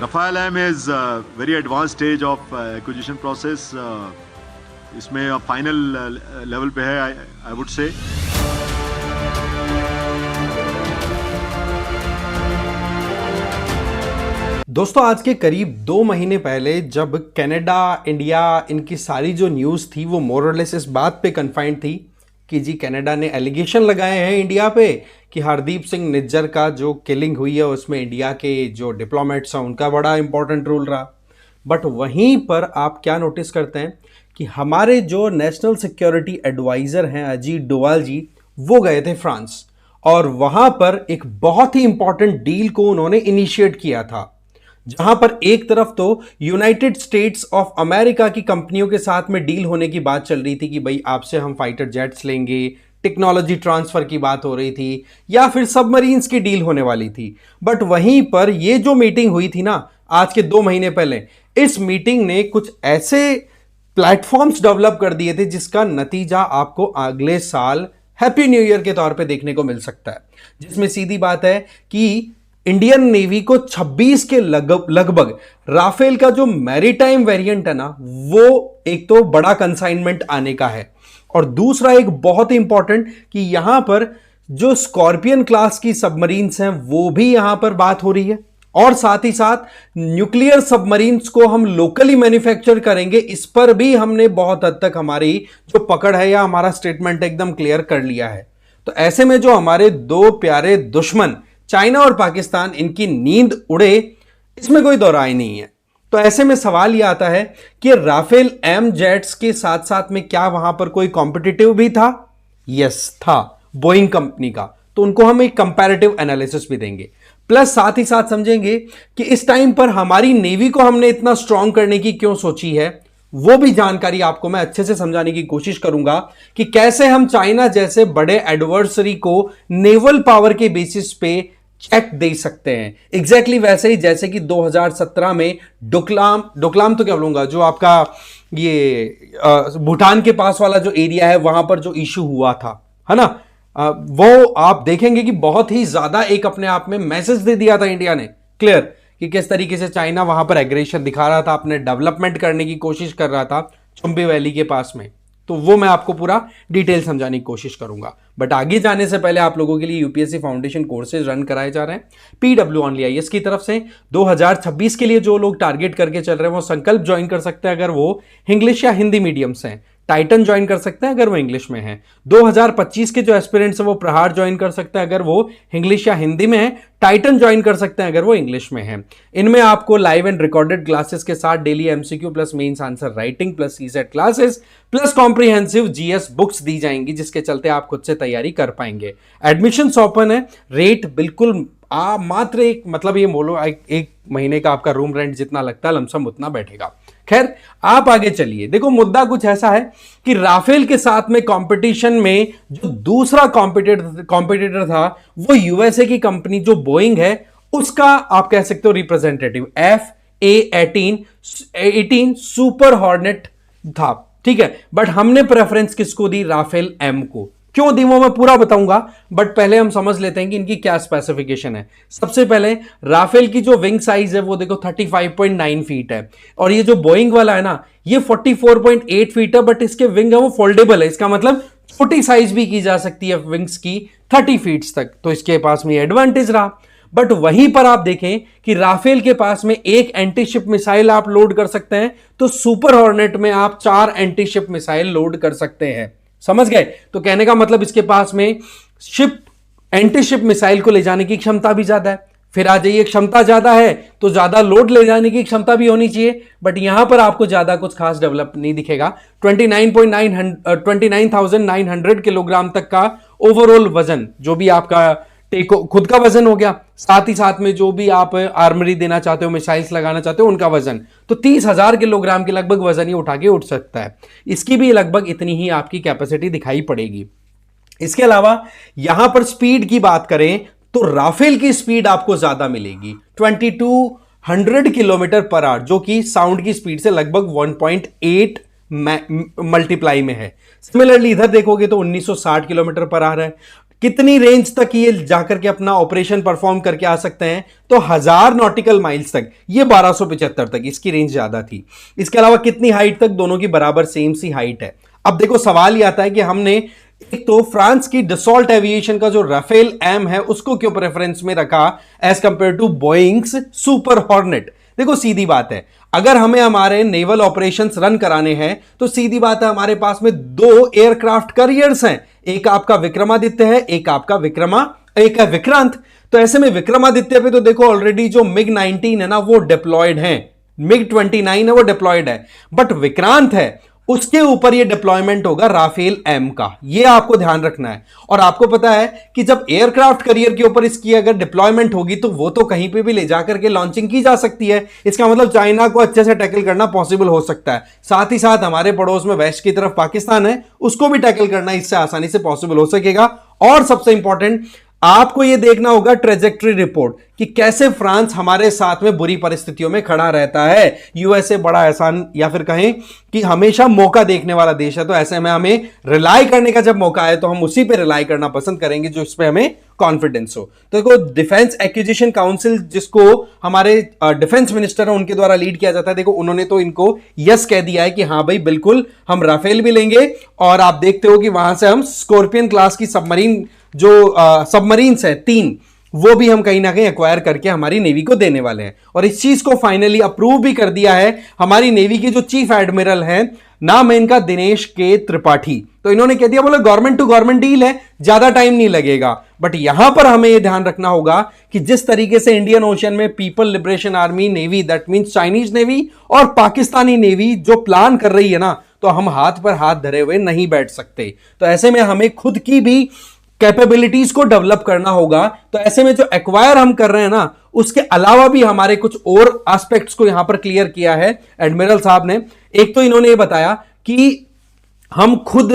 Rafale M is very advanced stage of acquisition process. इसमें final level पे है I would say. दोस्तों आज के करीब 2 महीने पहले जब कनाडा, इंडिया, इनकी सारी जो न्यूज़ थी वो मोरलेस इस बात पे कन्फाइंड थी कि जी कनाडा ने एलिगेशन लगाए हैं इंडिया पे कि हरदीप सिंह निज्जर का जो किलिंग हुई है उसमें इंडिया के जो डिप्लोमेट्स हैं उनका बड़ा इंपॉर्टेंट रोल रहा। बट वहीं पर आप क्या नोटिस करते हैं कि हमारे जो नेशनल सिक्योरिटी एडवाइज़र हैं अजीत डोवाल जी, वो गए थे फ्रांस और वहाँ पर एक बहुत ही इंपॉर्टेंट डील को उन्होंने इनिशिएट किया था, जहां पर एक तरफ तो यूनाइटेड स्टेट्स ऑफ अमेरिका की कंपनियों के साथ में डील होने की बात चल रही थी कि भाई आपसे हम फाइटर जेट्स लेंगे, टेक्नोलॉजी ट्रांसफर की बात हो रही थी या फिर सबमरीन्स की डील होने वाली थी। बट वहीं पर ये जो मीटिंग हुई थी ना आज के 2 महीने पहले, इस मीटिंग ने कुछ ऐसे प्लेटफॉर्म्स डेवलप कर दिए थे जिसका नतीजा आपको अगले साल हैप्पी न्यू ईयर के तौर पे देखने को मिल सकता है, जिसमें सीधी बात है कि इंडियन नेवी को 26 के लगभग राफेल का जो मैरीटाइम वेरिएंट है ना, वो एक तो बड़ा कंसाइनमेंट आने का है और दूसरा एक बहुत ही इंपॉर्टेंट कि यहां पर जो स्कॉर्पियन क्लास की सबमरीन्स हैं वो भी यहां पर बात हो रही है और साथ ही साथ न्यूक्लियर सबमरीन्स को हम लोकली मैन्युफैक्चर करेंगे, इस पर भी हमने बहुत हद तक हमारी जो पकड़ है या हमारा स्टेटमेंट एकदम क्लियर कर लिया है। तो ऐसे में जो हमारे 2 प्यारे दुश्मन चाइना और पाकिस्तान, इनकी नींद उड़े, इसमें कोई दो राय नहीं है। तो ऐसे में सवाल यह आता है कि राफेल एम जेट्स के साथ साथ में क्या वहां पर कोई कॉम्पिटिटिव भी था? यस था, बोइंग कंपनी का। तो उनको हम एक कंपैरेटिव एनालिसिस भी देंगे, प्लस साथ ही साथ समझेंगे कि इस टाइम पर हमारी नेवी को हमने इतना स्ट्रांग करने की क्यों सोची है। वो भी जानकारी आपको मैं अच्छे से समझाने की कोशिश करूंगा कि कैसे हम चाइना जैसे बड़े एडवर्सरी को नेवल पावर के बेसिस पे चेक दे सकते हैं। एग्जैक्टली वैसे ही जैसे कि 2017 में डोकलाम तो क्या बोलूंगा, जो आपका ये भूटान के पास वाला जो एरिया है वहां पर जो इशू हुआ था, है ना, वो आप देखेंगे कि बहुत ही ज्यादा एक अपने आप में मैसेज दे दिया था इंडिया ने क्लियर कि किस तरीके से चाइना वहां पर एग्रेशन दिखा रहा था, अपने डेवलपमेंट करने की कोशिश कर रहा था चुंबी वैली के पास में। तो वो मैं आपको पूरा डिटेल समझाने की कोशिश करूंगा। बट आगे जाने से पहले आप लोगों के लिए यूपीएससी फाउंडेशन कोर्सेज रन कराए जा रहे हैं PWOnlyIAS की तरफ से। 2026 के लिए जो लोग टारगेट करके चल रहे हैं वो संकल्प ज्वाइन कर सकते हैं अगर वो इंग्लिश या हिंदी मीडियम से हैं। टाइटन ज्वाइन कर सकते हैं अगर वो इंग्लिश में है। 2025 के जो एस्पिरेंट्स हैं वो प्रहार ज्वाइन कर सकते हैं अगर वो इंग्लिश या हिंदी में है। टाइटन ज्वाइन कर सकते हैं अगर वो इंग्लिश में है। इनमें आपको लाइव एंड रिकॉर्डेड क्लासेस के साथ daily MCQ plus mains answer writing plus CSAT classes plus comprehensive GS books दी जाएंगी, जिसके चलते आप खुद से तैयारी कर पाएंगे। एडमिशन ओपन है, रेट बिल्कुल मात्र एक मतलब ये बोलो एक महीने का आपका रूम रेंट जितना लगता है लमसम उतना बैठेगा। खैर आप आगे चलिए। देखो मुद्दा कुछ ऐसा है कि राफेल के साथ में कंपटीशन में जो दूसरा कॉम्पिटिटर था वो यूएसए की कंपनी जो बोइंग है उसका आप कह सकते हो रिप्रेजेंटेटिव F/A-18 सुपर हॉर्नेट था, ठीक है। बट हमने प्रेफरेंस किसको दी? राफेल एम को। क्यों दी वो मैं पूरा बताऊंगा, बट पहले हम समझ लेते हैं कि इनकी क्या स्पेसिफिकेशन है। सबसे पहले राफेल की जो विंग साइज है वो देखो 35.9 फीट है और ये जो बोइंग वाला है ना ये 44.8 फीट है, बट इसके विंग है वो फोल्डेबल है। इसका मतलब छोटी साइज भी की जा सकती है विंग्स की 30 फीट तक, तो इसके पास में एडवांटेज रहा। बट वहीं पर आप देखें कि राफेल के पास में एक एंटीशिप मिसाइल आप लोड कर सकते हैं, तो सुपर हॉर्नेट में आप 4 एंटीशिप मिसाइल लोड कर सकते हैं। समझ गए? तो कहने का मतलब इसके पास में शिप एंटीशिप मिसाइल को ले जाने की क्षमता भी ज्यादा है। फिर आ जाइए, क्षमता ज्यादा है तो ज्यादा लोड ले जाने की क्षमता भी होनी चाहिए, बट यहां पर आपको ज्यादा कुछ खास डेवलप नहीं दिखेगा। 29,900 किलोग्राम तक का ओवरऑल वजन, जो भी आपका खुद का वजन हो गया, साथ ही साथ में जो भी आप आर्मरी देना चाहते हो, मिसाइल्स लगाना चाहते हो, उनका वजन, तो 30,000 किलोग्राम के लगभग वजन ही उठा के उठ सकता है। इसकी भी लगभग इतनी ही आपकी कैपेसिटी दिखाई पड़ेगी। इसके अलावा यहां पर स्पीड की बात करें तो राफेल की स्पीड आपको ज्यादा मिलेगी 2200 किलोमीटर पर आवर, जो कि साउंड की स्पीड से लगभग 1.8 मल्टीप्लाई में है। सिमिलरली इधर देखोगे तो 1960 किलोमीटर पर आवर है। कितनी रेंज तक ये जाकर के अपना ऑपरेशन परफॉर्म करके आ सकते हैं? तो 1000 नॉटिकल माइल्स तक, ये 1275 तक, इसकी रेंज ज्यादा थी। इसके अलावा कितनी हाइट तक? दोनों की बराबर सेम सी हाइट है। अब देखो सवाल ये आता है कि हमने एक तो फ्रांस की डसॉल्ट एविएशन का जो राफेल एम है उसको क्यों प्रेफरेंस में रखा as compare to Boeing's Super Hornet? देखो सीधी बात है, अगर हमें हमारे नेवल ऑपरेशंस रन कराने हैं तो सीधी बात है हमारे पास में दो एयरक्राफ्ट कैरियर्स हैं, एक आपका विक्रमादित्य है, एक है विक्रांत। तो ऐसे में विक्रमादित्य पे तो देखो ऑलरेडी जो मिग 19 है ना वो डिप्लॉयड है, मिग 29 है वो डिप्लॉयड है, बट विक्रांत है उसके ऊपर ये डिप्लॉयमेंट होगा राफेल एम का, ये आपको ध्यान रखना है। और आपको पता है कि जब एयरक्राफ्ट कैरियर के ऊपर इसकी अगर डिप्लॉयमेंट होगी तो वो तो कहीं पे भी ले जाकर के लॉन्चिंग की जा सकती है। इसका मतलब चाइना को अच्छे से टैकल करना पॉसिबल हो सकता है। साथ ही साथ हमारे पड़ोस में वेस्ट की तरफ पाकिस्तान है, उसको भी टैकल करना इससे आसानी से पॉसिबल हो सकेगा। और सबसे इंपॉर्टेंट आपको यह देखना होगा ट्रेजेक्टरी रिपोर्ट कि कैसे फ्रांस हमारे साथ में बुरी परिस्थितियों में खड़ा रहता है। यूएसए बड़ा एहसान या फिर कहें कि हमेशा मौका देखने वाला देश है, तो ऐसे में हमें रिलाई करने का जब मौका आए तो हम उसी पे रिलाई करना पसंद करेंगे जो इस पे हमें कॉन्फिडेंस हो। तो देखो डिफेंस एक्विजिशन काउंसिल जिसको हमारे डिफेंस मिनिस्टर है उनके द्वारा लीड किया जाता है, देखो उन्होंने तो इनको यस कह दिया है कि हाँ भाई बिल्कुल हम राफेल भी लेंगे, और आप देखते हो कि वहां से हम स्कॉर्पियन क्लास की सबमरीन जो सबमरीन्स है 3 वो भी हम कहीं ना कहीं एक्वायर करके हमारी नेवी को देने वाले हैं। और इस चीज को फाइनली अप्रूव भी कर दिया है हमारी नेवी के जो चीफ एडमिरल हैं, नाम है इनका दिनेश के त्रिपाठी। तो इन्होंने कह दिया बोले गवर्नमेंट टू गवर्नमेंट डील है, ज्यादा टाइम नहीं लगेगा। बट यहां पर हमें यह ध्यान रखना होगा कि जिस तरीके से इंडियन ओशन में people liberation army navy, that means Chinese navy और पाकिस्तानी नेवी जो प्लान कर रही है ना, तो हम हाथ पर हाथ धरे हुए नहीं बैठ सकते। तो ऐसे में हमें खुद की भी कैपेबिलिटीज को डेवलप करना होगा। तो ऐसे में जो एक्वायर हम कर रहे हैं ना, उसके अलावा भी हमारे कुछ और एस्पेक्ट्स को यहां पर क्लियर किया है एडमिरल साहब ने। एक तो इन्होंने ये बताया कि हम खुद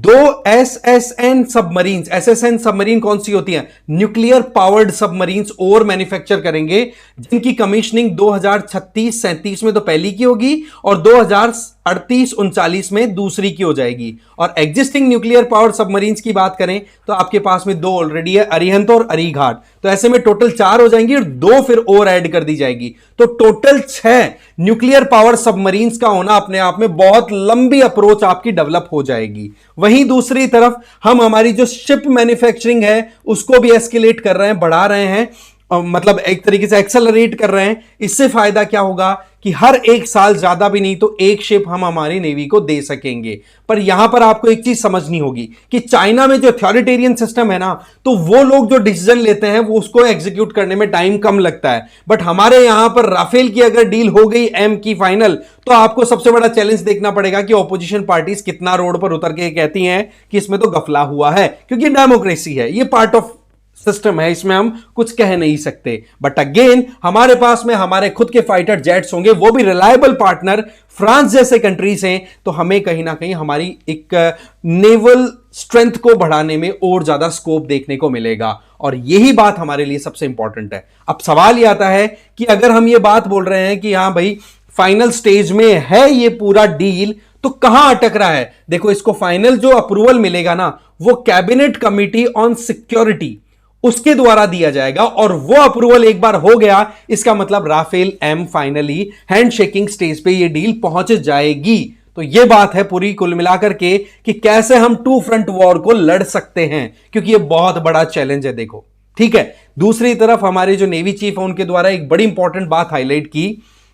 2 एसएसएन सबमरीन्स, एसएसएन सबमरीन कौन सी होती है? न्यूक्लियर पावर्ड सबमरीन्स और मैन्युफैक्चर करेंगे, जिनकी कमीशनिंग 2036-37 में तो पहली की होगी और 2038-39 में दूसरी की हो जाएगी। और एग्जिस्टिंग न्यूक्लियर पावर्ड सबमरीन्स की बात करें तो आपके पास में 2 ऑलरेडी है, अरिहंत और अरीघाट। तो ऐसे में टोटल 4 हो जाएंगी और 2 फिर और ऐड कर दी जाएगी, तो टोटल 6 न्यूक्लियर पावर सबमरीन्स का होना अपने आप में बहुत लंबी अप्रोच आपकी डेवलप हो जाएगी। वहीं दूसरी तरफ हम हमारी जो शिप मैन्युफैक्चरिंग है उसको भी एस्केलेट कर रहे हैं, बढ़ा रहे हैं, मतलब एक तरीके से एक्सेलरेट कर रहे हैं। इससे फायदा क्या होगा कि हर एक साल ज्यादा भी नहीं तो एक शिप हम हमारी नेवी को दे सकेंगे। पर यहां पर आपको एक चीज समझनी होगी कि चाइना में जो अथॉरिटेरियन सिस्टम है ना, तो वो लोग जो डिसीजन लेते हैं वो उसको एग्जीक्यूट करने में टाइम कम लगता है। बट हमारे यहां पर राफेल की अगर डील हो गई एम की फाइनल, तो आपको सबसे बड़ा चैलेंज देखना पड़ेगा कि ऑपोजिशन पार्टीज कितना रोड पर उतर के कहती हैं कि इसमें तो गफला हुआ है, क्योंकि डेमोक्रेसी है, ये पार्ट ऑफ सिस्टम है, इसमें हम कुछ कह नहीं सकते। बट अगेन हमारे पास में हमारे खुद के फाइटर जेट्स होंगे, वो भी रिलायबल पार्टनर फ्रांस जैसे कंट्रीज हैं, तो हमें कहीं ना कहीं हमारी एक नेवल स्ट्रेंथ को बढ़ाने में और ज्यादा स्कोप देखने को मिलेगा। और यही बात हमारे लिए सबसे इंपॉर्टेंट है। अब सवाल यह आता है कि अगर हम ये बात बोल रहे हैं कि हां भाई फाइनल स्टेज में है ये पूरा डील, तो कहां अटक रहा है? देखो इसको फाइनल जो अप्रूवल मिलेगा ना, वो कैबिनेट कमिटी ऑन सिक्योरिटी उसके द्वारा दिया जाएगा, और वो अप्रूवल एक बार हो गया इसका मतलब Rafale M finally handshaking stage पे ये डील पहुंच जाएगी। तो ये बात है पूरी कुल मिलाकर के कि कैसे हम 2 फ्रंट वॉर को लड़ सकते हैं, क्योंकि ये बहुत बड़ा चैलेंज है। देखो ठीक है, दूसरी तरफ हमारे जो नेवी चीफ है उनके द्वारा एक बड़ी इंपॉर्टेंट बात हाईलाइट की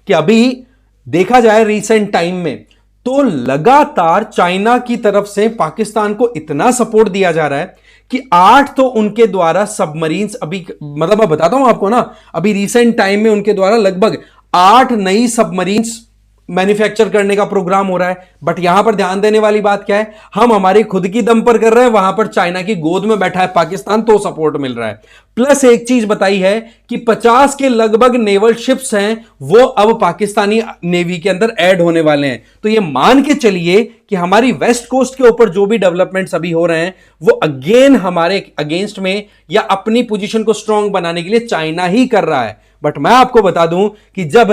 कि अभी देखा जाए रिसेंट टाइम में तो लगातार चाइना की तरफ से पाकिस्तान को इतना सपोर्ट दिया जा रहा है कि 8 तो उनके द्वारा सबमरीन्स अभी, मतलब मैं बताता हूं आपको ना, अभी रिसेंट टाइम में उनके द्वारा लगभग 8 नई सबमरीन्स मैन्युफैक्चर करने का प्रोग्राम हो रहा है। बट यहां पर ध्यान देने वाली बात क्या है, हम हमारे खुद की दम पर कर रहे हैं, वहां पर चाइना की गोद में बैठा है पाकिस्तान, तो सपोर्ट मिल रहा है। प्लस एक चीज बताई है कि 50 के लगभग नेवल शिप्स हैं वो अब पाकिस्तानी नेवी के अंदर ऐड होने वाले हैं। तो ये मान के चलिए कि हमारी वेस्ट कोस्ट के ऊपर जो भी डेवलपमेंट्स अभी हो रहे हैं वो अगेन हमारे अगेंस्ट में या अपनी पोजीशन को स्ट्रांग बनाने के लिए चाइना ही कर रहा है। बट मैं आपको बता दूं कि जब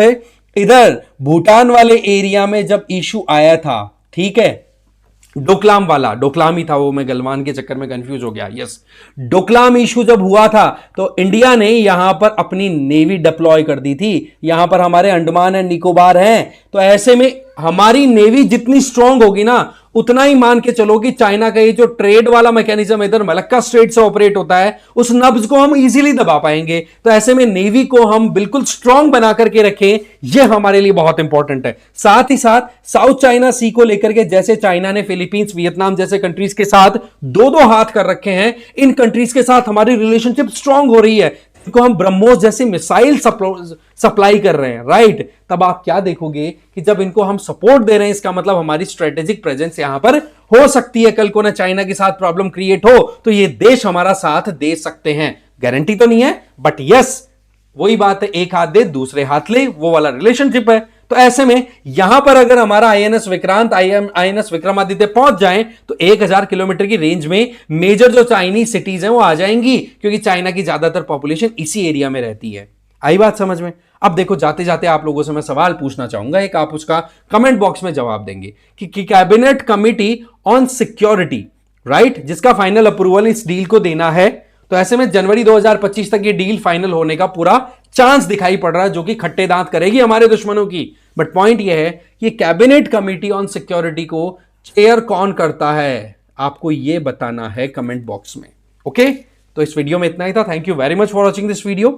इधर भूटान वाले एरिया में जब इशू आया था, ठीक है, डोकलाम वाला, डोकलाम ही था वो, मैं गलवान के चक्कर में कंफ्यूज हो गया। यस, डोकलाम इशू जब हुआ था तो इंडिया ने यहां पर अपनी नेवी डिप्लॉय कर दी थी। यहां पर हमारे अंडमान एंड निकोबार हैं, तो ऐसे में हमारी नेवी जितनी स्ट्रांग होगी ना, उतना ही मान के चलो कि चाइना का ये जो ट्रेड वाला मैकेनिज्म इधर मलक्का स्ट्रेट से ऑपरेट होता है, उस नब्ज को हम इजीली दबा पाएंगे। तो ऐसे में नेवी को हम बिल्कुल स्ट्रांग बना करके रखें, ये हमारे लिए बहुत इंपॉर्टेंट है। साथ ही साथ साउथ चाइना सी को लेकर के, जैसे चाइना ने फिलीपींस, वियतनाम जैसे कंट्रीज के साथ दो दो हाथ कर रखे हैं, इन कंट्रीज के साथ हमारी रिलेशनशिप स्ट्रांग हो रही है। इनको हम ब्रह्मोस जैसे मिसाइल सप्लाई कर रहे हैं, राइट। तब आप क्या देखोगे कि जब इनको हम सपोर्ट दे रहे हैं, इसका मतलब हमारी स्ट्रेटेजिक प्रेजेंस यहां पर हो सकती है। कल को ना चाइना के साथ प्रॉब्लम क्रिएट हो तो ये देश हमारा साथ दे सकते हैं। गारंटी तो नहीं है, बट यस, वही बात है, एक हाथ दे दूसरे हाथ ले, वो वाला रिलेशनशिप है। तो ऐसे में यहां पर अगर हमारा आईएनएस विक्रांत, आईएनएस विक्रमादित्य पहुंच जाएं तो 1000 किलोमीटर की रेंज में मेजर जो चाइनीज सिटीज हैं वो आ जाएंगी, क्योंकि चाइना की ज्यादातर पॉपुलेशन इसी एरिया में रहती है। आई बात समझ में? अब देखो, जाते जाते आप लोगों से मैं सवाल पूछना चाहूंगा, एक आप उसका कमेंट बॉक्स में जवाब देंगे कि cabinet committee on security, right, जिसका फाइनल अप्रूवल इस डील को देना है, तो ऐसे में जनवरी 2025 तक ये डील फाइनल होने का पूरा चांस दिखाई पड़ रहा है, जो कि खट्टे दांत करेगी हमारे दुश्मनों की। बट पॉइंट यह है कि कैबिनेट कमेटी ऑन सिक्योरिटी को चेयर कौन करता है, आपको यह बताना है कमेंट बॉक्स में। ओके, तो इस वीडियो में इतना ही था। Thank you very much for watching this video.